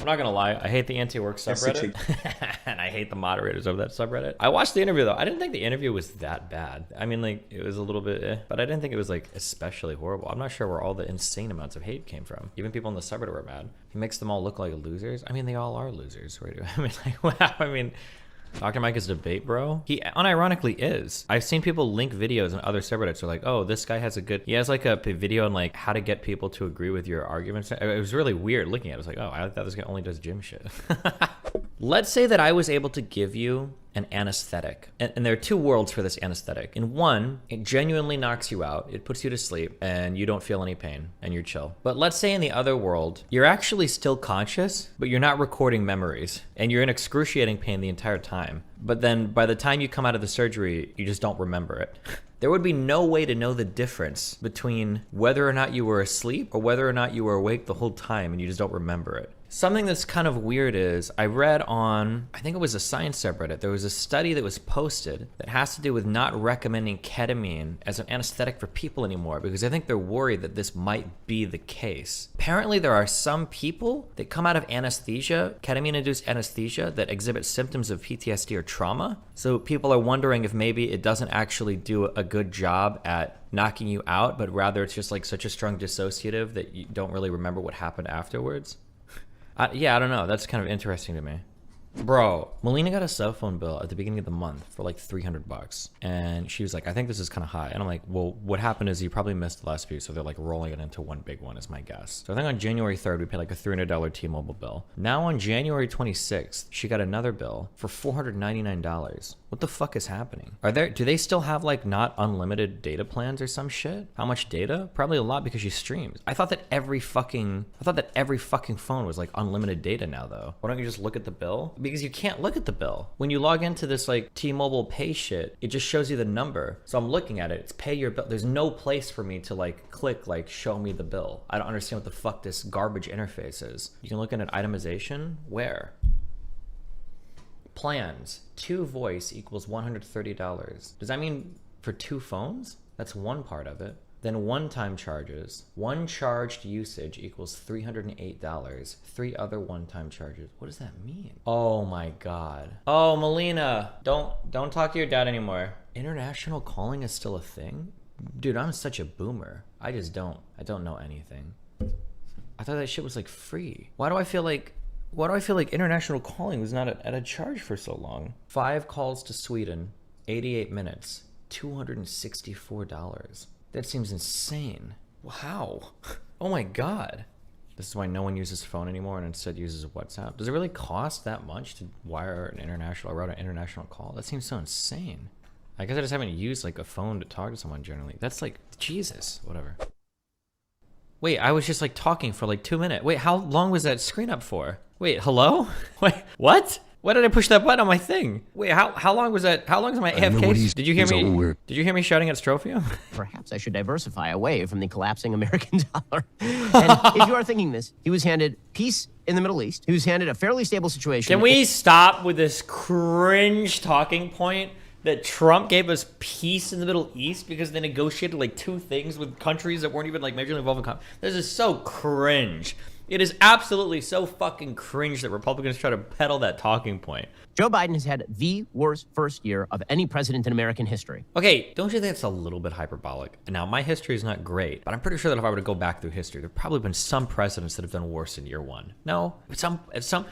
not gonna lie, I hate the Antiwork subreddit, and I hate the moderators of that subreddit. I watched the interview though. I didn't think the interview was that bad. I mean, like, it was a little bit, but I didn't think it was like especially horrible. I'm not sure where all the insane amounts of hate came from. Even people in the subreddit were mad. He makes them all look like losers. I mean, they all are losers. Right? I mean, like, wow. I mean, Dr. Mike is debate bro. He unironically is. I've seen people link videos on other subreddits are like, oh, this guy has he has like a video on like how to get people to agree with your arguments. It was really weird looking at it. I was like, oh, I thought this guy only does gym shit. Let's say that I was able to give you an anesthetic. And there are two worlds for this anesthetic. In one, it genuinely knocks you out. It puts you to sleep and you don't feel any pain and you're chill. But let's say in the other world, you're actually still conscious, but you're not recording memories and you're in excruciating pain the entire time. But then by the time you come out of the surgery, you just don't remember it. There would be no way to know the difference between whether or not you were asleep or whether or not you were awake the whole time and you just don't remember it. Something that's kind of weird is I read on, I think it was a science subreddit, there was a study that was posted that has to do with not recommending ketamine as an anesthetic for people anymore because I think they're worried that this might be the case. Apparently there are some people that come out of anesthesia, ketamine-induced anesthesia, that exhibit symptoms of PTSD or trauma. So people are wondering if maybe it doesn't actually do a good job at knocking you out, but rather it's just like such a strong dissociative that you don't really remember what happened afterwards. Yeah, I don't know. That's kind of interesting to me. Bro, Melina got a cell phone bill at the beginning of the month for like $300. And she was like, I think this is kind of high. And I'm like, well, what happened is you probably missed the last few. So they're like rolling it into one big one is my guess. So I think on January 3rd, we paid like a $300 T-Mobile bill. Now on January 26th, she got another bill for $499. What the fuck is happening? Do they still have like not unlimited data plans or some shit? How much data? Probably a lot because she streams. I thought that every fucking phone was like unlimited data now though. Why don't you just look at the bill? Because you can't look at the bill. When you log into this like T-Mobile pay shit, it just shows you the number. So I'm looking at it, it's pay your bill. There's no place for me to like click like show me the bill. I don't understand what the fuck this garbage interface is. You can look at itemization, where? Plans, 2 voice equals $130. Does that mean for 2 phones? That's one part of it. Then one-time charges. One charged usage equals $308. 3 other one-time charges. What does that mean? Oh my God. Oh, Melina, don't talk to your dad anymore. International calling is still a thing? Dude, I'm such a boomer. I don't know anything. I thought that shit was like free. Why do I feel like international calling was not at a charge for so long? 5 calls to Sweden, 88 minutes, $264. That seems insane. Wow. Oh my God. This is why no one uses phone anymore and instead uses WhatsApp. Does it really cost that much to route an international call? That seems so insane. I guess I just haven't used like a phone to talk to someone generally. That's like, Jesus, whatever. Wait, I was just like talking for like 2 minutes. Wait, how long was that screen up for? Wait, hello? Wait, what? Why did I push that button on my thing? Wait, how long was that? How long is my AFK? Did you hear me? Did you hear me shouting at Strophium? Perhaps I should diversify away from the collapsing American dollar. And if you are thinking this, he was handed peace in the Middle East. He was handed a fairly stable situation. Can we stop with this cringe talking point that Trump gave us peace in the Middle East because they negotiated like 2 things with countries that weren't even like majorly involved in conflict? This is so cringe. It is absolutely so fucking cringe that Republicans try to peddle that talking point. Joe Biden has had the worst first year of any president in American history. Okay, don't you think it's a little bit hyperbolic? Now, my history is not great, but I'm pretty sure that if I were to go back through history, there have probably been some presidents that have done worse in year 1. No, some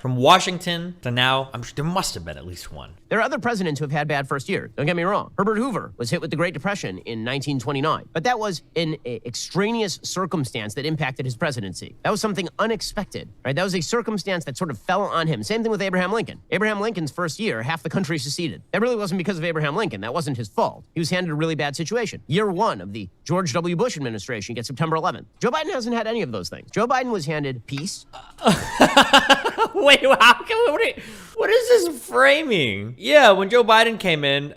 from Washington to now, I'm sure there must have been at least one. There are other presidents who have had bad first years. Don't get me wrong. Herbert Hoover was hit with the Great Depression in 1929, but that was an extraneous circumstance that impacted his presidency. That was something unexpected, right? That was a circumstance that sort of fell on him. Same thing with Abraham Lincoln. Abraham Lincoln's first year, half the country seceded. That really wasn't because of Abraham Lincoln. That wasn't his fault. He was handed a really bad situation. Year 1 of the George W. Bush administration gets September 11th. Joe Biden hasn't had any of those things. Joe Biden was handed peace. Wait, what is this framing? Yeah, when Joe Biden came in,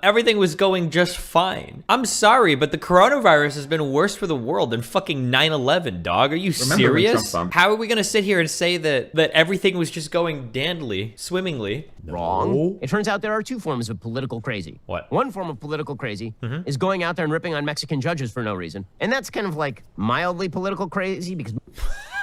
everything was going just fine. I'm sorry, but the coronavirus has been worse for the world than fucking 9/11, dog. Are you serious? How are we gonna sit here and say that everything was just going dandly, swimmingly? Wrong. No. It turns out there are 2 forms of political crazy. What? One form of political crazy is going out there and ripping on Mexican judges for no reason. And that's kind of like mildly political crazy because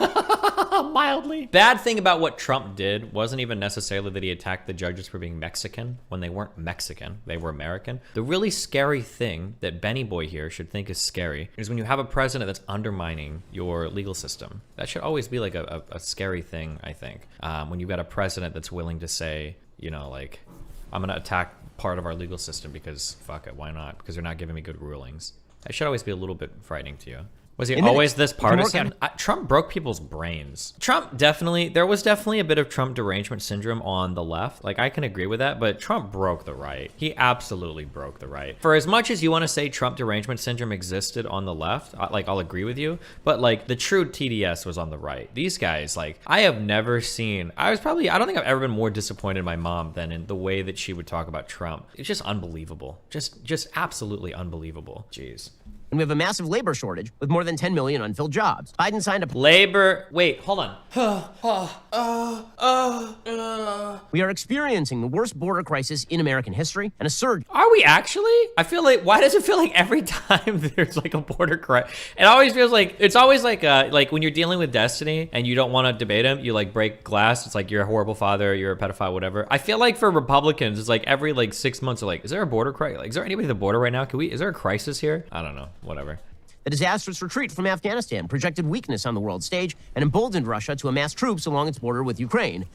Mildly. Bad thing about what Trump did wasn't even necessarily that he attacked the judges for being Mexican when they weren't Mexican, they were American. The really scary thing that Benny Boy here should think is scary is when you have a president that's undermining your legal system. That should always be like a scary thing, I think. When you've got a president that's willing to say, you know, like, I'm gonna attack part of our legal system because fuck it, why not? Because they're not giving me good rulings. That should always be a little bit frightening to you. Was he always this partisan? Trump broke people's brains. There was definitely a bit of Trump derangement syndrome on the left. Like, I can agree with that, but Trump broke the right. He absolutely broke the right. For as much as you want to say Trump derangement syndrome existed on the left, like, I'll agree with you, but like the true TDS was on the right. These guys, like, I have never seen, I don't think I've ever been more disappointed in my mom than in the way that she would talk about Trump. It's just unbelievable. Just absolutely unbelievable. Jeez. And we have a massive labor shortage with more than 10 million unfilled jobs. Biden signed a wait, hold on. We are experiencing the worst border crisis in American history and a surge. Are we actually? I feel like, why does it feel like every time there's like a border crisis, it always feels like, it's always like when you're dealing with Destiny and you don't want to debate him, you like break glass. It's like, you're a horrible father, you're a pedophile, whatever. I feel like for Republicans, it's like every like 6 months, are like, is there a border crisis? Like, is there anybody at the border right now? Is there a crisis here? I don't know. Whatever. The disastrous retreat from Afghanistan projected weakness on the world stage and emboldened Russia to amass troops along its border with Ukraine.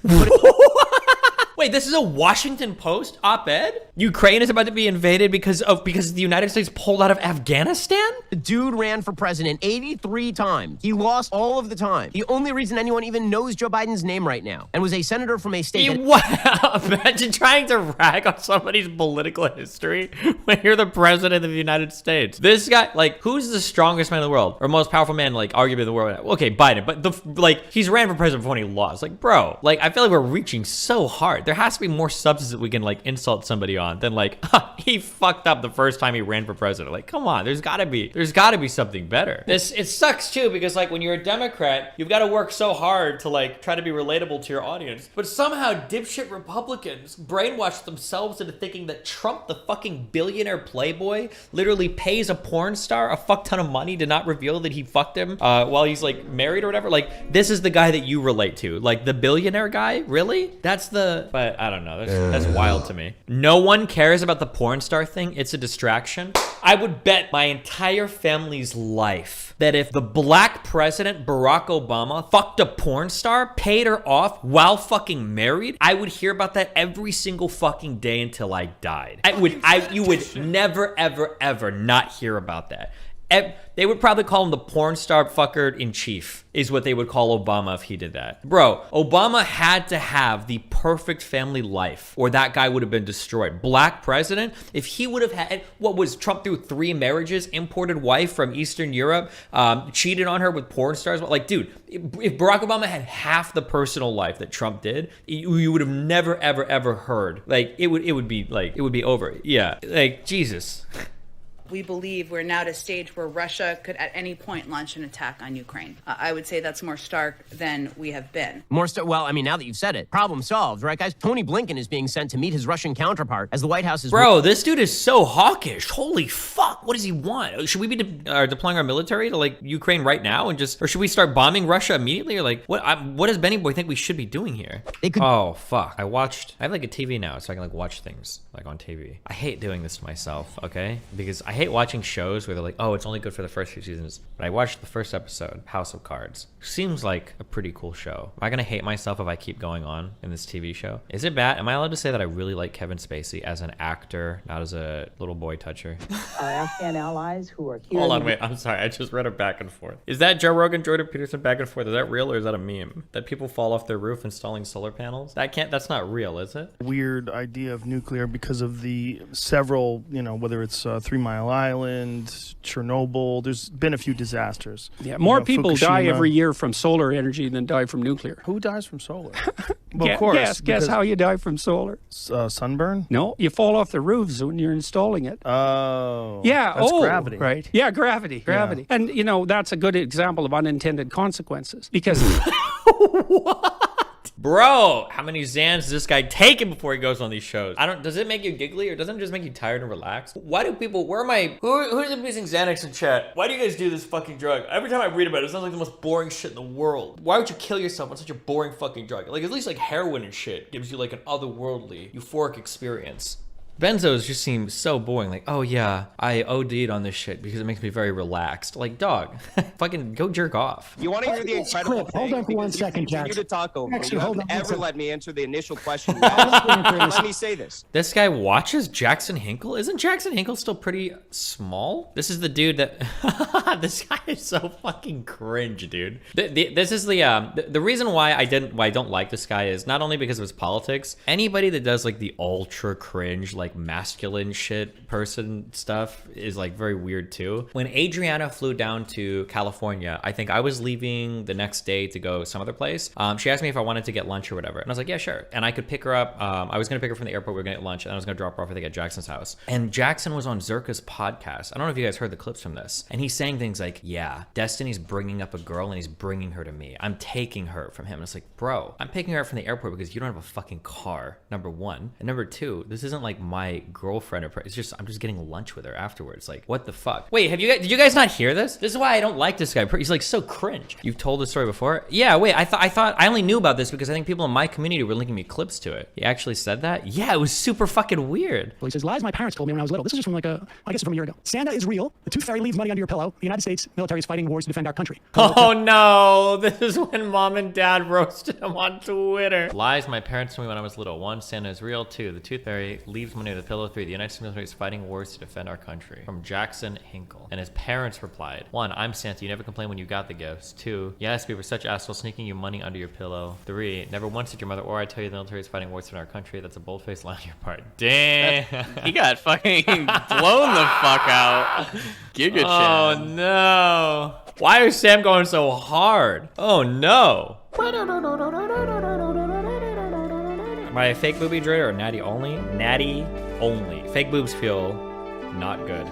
Wait, this is a Washington Post op-ed? Ukraine is about to be invaded because the United States pulled out of Afghanistan? The dude ran for president 83 times. He lost all of the time. The only reason anyone even knows Joe Biden's name right now, and was a senator from a state Imagine trying to rag on somebody's political history when you're the president of the United States. This guy, like, who's the strongest man in the world? Or most powerful man, like, arguably in the world? Okay, Biden, but he's ran for president before he lost. Like, bro, like, I feel like we're reaching so hard. There has to be more substance that we can, like, insult somebody on than, like, he fucked up the first time he ran for president. Like, come on, there's gotta be something better. It sucks too, because, like, when you're a Democrat, you've got to work so hard to, like, try to be relatable to your audience. But somehow dipshit Republicans brainwash themselves into thinking that Trump, the fucking billionaire playboy, literally pays a porn star a fuck ton of money to not reveal that he fucked him while he's, like, married or whatever. Like, this is the guy that you relate to. Like, the billionaire guy? Really? But I don't know. That's wild to me. No one cares about the porn star thing. It's a distraction. I would bet my entire family's life that if the black president, Barack Obama, fucked a porn star, paid her off while fucking married, I would hear about that every single fucking day until I died. You would never, ever, ever not hear about that. They would probably call him the porn star fucker in chief, is what they would call Obama if he did that. Bro, Obama had to have the perfect family life or that guy would have been destroyed. Black president, if he would have had, what was Trump through 3 marriages, imported wife from Eastern Europe, cheated on her with porn stars. Like, dude, if Barack Obama had half the personal life that Trump did, you would have never, ever, ever heard. Like, it would be over. Yeah, like, Jesus. We believe we're now at a stage where Russia could at any point launch an attack on Ukraine. I would say that's more stark than we have been. Well, I mean, now that you've said it, problem solved, right, guys? Tony Blinken is being sent to meet his Russian counterpart as the White House is... Bro, this dude is so hawkish. Holy fuck. What does he want? Should we be deploying our military to, like, Ukraine right now and or should we start bombing Russia immediately? Or, like, what does Benny Boy think we should be doing here? Oh, fuck. I have, like, a TV now, so I can, like, watch things, like, on TV. I hate doing this to myself, okay? Because I hate watching shows where they're like, oh, it's only good for the first few seasons. But I watched the first episode, House of Cards. Seems like a pretty cool show. Am I gonna hate myself if I keep going on in this TV show? Is it bad? Am I allowed to say that I really like Kevin Spacey as an actor, not as a little boy toucher? Our Afghan allies who are here... Hold on, wait, I'm sorry. I just read a back and forth. Is that Joe Rogan, Jordan Peterson back and forth? Is that real or is that a meme? That people fall off their roof installing solar panels? That's not real, is it? Weird idea of nuclear because of the several, whether it's 3 Mile Island, Chernobyl, there's been a few disasters. Yeah, more people Fukushima. Die every year from solar energy than die from nuclear. Who dies from solar? Well, of course. Guess how you die from solar? Sunburn? No, you fall off the roofs when you're installing it. Oh. Yeah, that's gravity. Right. Yeah, gravity. Yeah. And, that's a good example of unintended consequences because... What? Bro, how many Xans is this guy taking before he goes on these shows? Does it make you giggly or doesn't it just make you tired and relaxed? Why do people, who's abusing Xanax in chat? Why do you guys do this fucking drug? Every time I read about it, it sounds like the most boring shit in the world. Why would you kill yourself on such a boring fucking drug? Like, at least like heroin and shit gives you like an otherworldly, euphoric experience. Benzos just seem so boring. Like, oh yeah, I OD'd on this shit because it makes me very relaxed. Like, dog, fucking go jerk off. You want to hear the incredible thing? Hold on for 1 second, Jackson. Jackson. To talk over. Jackson, You hold haven't on 1 ever second. let me answer the initial question. Let me say this. This guy watches Jackson Hinkle? Isn't Jackson Hinkle still pretty small? This is the dude that... This guy is so fucking cringe, dude. This is the reason why I don't like this guy is not only because of his politics. Anybody that does like the ultra cringe, like masculine shit person stuff is like very weird too. When Adriana flew down to California, I think I was leaving the next day to go some other place. She asked me if I wanted to get lunch or whatever. And I was like, yeah, sure. And I could pick her up. I was gonna pick her from the airport. We were gonna get lunch and I was gonna drop her off, I think, at Jackson's house. And Jackson was on Zerka's podcast. I don't know if you guys heard the clips from this. And he's saying things like, yeah, Destiny's bringing up a girl and he's bringing her to me. I'm taking her from him. And it's like, bro, I'm picking her up from the airport because you don't have a fucking car, number one. And number two, this isn't like my girlfriend or I'm just getting lunch with her afterwards. Like, what the fuck? Wait, did you guys not hear this? This is why I don't like this guy. He's like so cringe. You've told this story before? Yeah, wait, I thought I only knew about this because I think people in my community were linking me clips to it. He actually said that? Yeah, it was super fucking weird. Well, he says, lies my parents told me when I was little. This is just from I guess from a year ago. Santa is real. The tooth fairy leaves money under your pillow. The United States military is fighting wars to defend our country. Oh no, this is when mom and dad roasted him on Twitter. Lies my parents told me when I was little. 1, Santa is real. 2, the tooth fairy leaves money under the pillow. 3, the United States military is fighting wars to defend our country. From Jackson Hinkle. And his parents replied, 1, I'm Santa, you never complain when you got the gifts. 2, yes, we were such assholes sneaking you money under your pillow. 3, never once did your mother or I tell you the military is fighting wars in our country. That's a bold-faced lie on your part. Damn. He got fucking blown the fuck out. Giga Chan. Oh no. Why is Sam going so hard? Oh no. Am I a fake boobie droider or natty only? Natty only. Fake boobs feel not good.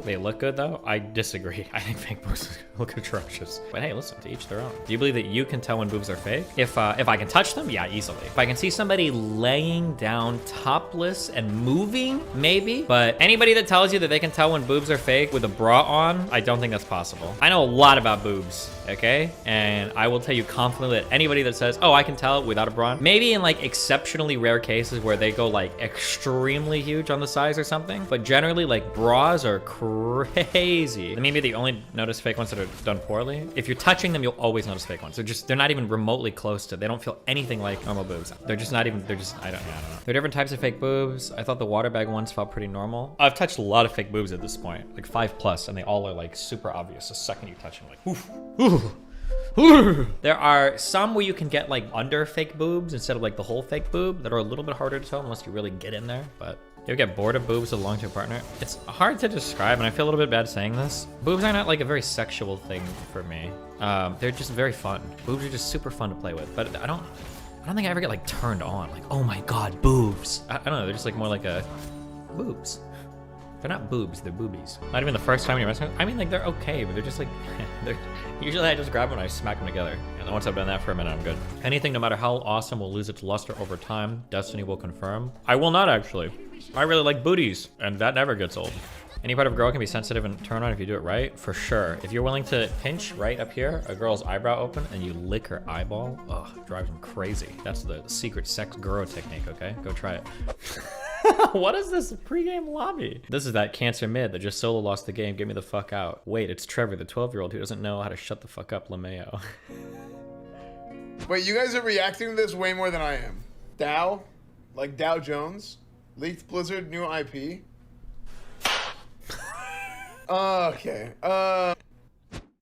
They look good though? I disagree. I think fake boobs look atrocious. But hey, listen, to each their own. Do you believe that you can tell when boobs are fake? If I can touch them, yeah, easily. If I can see somebody laying down topless and moving, maybe. But anybody that tells you that they can tell when boobs are fake with a bra on, I don't think that's possible. I know a lot about boobs, okay? And I will tell you confidently that anybody that says, oh, I can tell without a bra on, maybe in like exceptionally rare cases where they go like extremely huge on the size or something. But generally like bras are crazy.Maybe they only notice fake ones that are done poorly. If you're touching them, you'll always notice fake ones. They're not even remotely close to, they don't feel anything like normal boobs. They're just not even, I don't know. There are different types of fake boobs. I thought the water bag ones felt pretty normal. I've touched a lot of fake boobs at this point, like 5+, and they all are like super obvious. The second you touch them, like, oof, oof. There are some where you can get like under fake boobs instead of like the whole fake boob that are a little bit harder to tell unless you really get in there, but you get bored of boobs with a long-term partner? It's hard to describe, and I feel a little bit bad saying this. Boobs are not like a very sexual thing for me. They're just very fun. Boobs are just super fun to play with, but I don't think I ever get like turned on. Like, oh my God, boobs. I don't know, they're just like more like a boobs. They're not boobs, they're boobies. Not even the first time you're messing with them. I mean, like, they're okay, but they're just like, usually I just grab them and I smack them together. And once I've done that for a minute, I'm good. Anything, no matter how awesome, will lose its luster over time. Destiny will confirm. I will not, actually. I really like booties, and that never gets old. Any part of a girl can be sensitive and turn on if you do it right, for sure. If you're willing to pinch right up here, a girl's eyebrow open, and you lick her eyeball, ugh, drives them crazy. That's the secret sex guru technique, okay? Go try it. What is this pregame lobby? This is that cancer mid that just solo lost the game. Get me the fuck out. Wait, it's Trevor, the 12-year-old who doesn't know how to shut the fuck up, LeMayo. Wait, you guys are reacting to this way more than I am. Dow? Like Dow Jones? Leaked Blizzard new IP? Okay.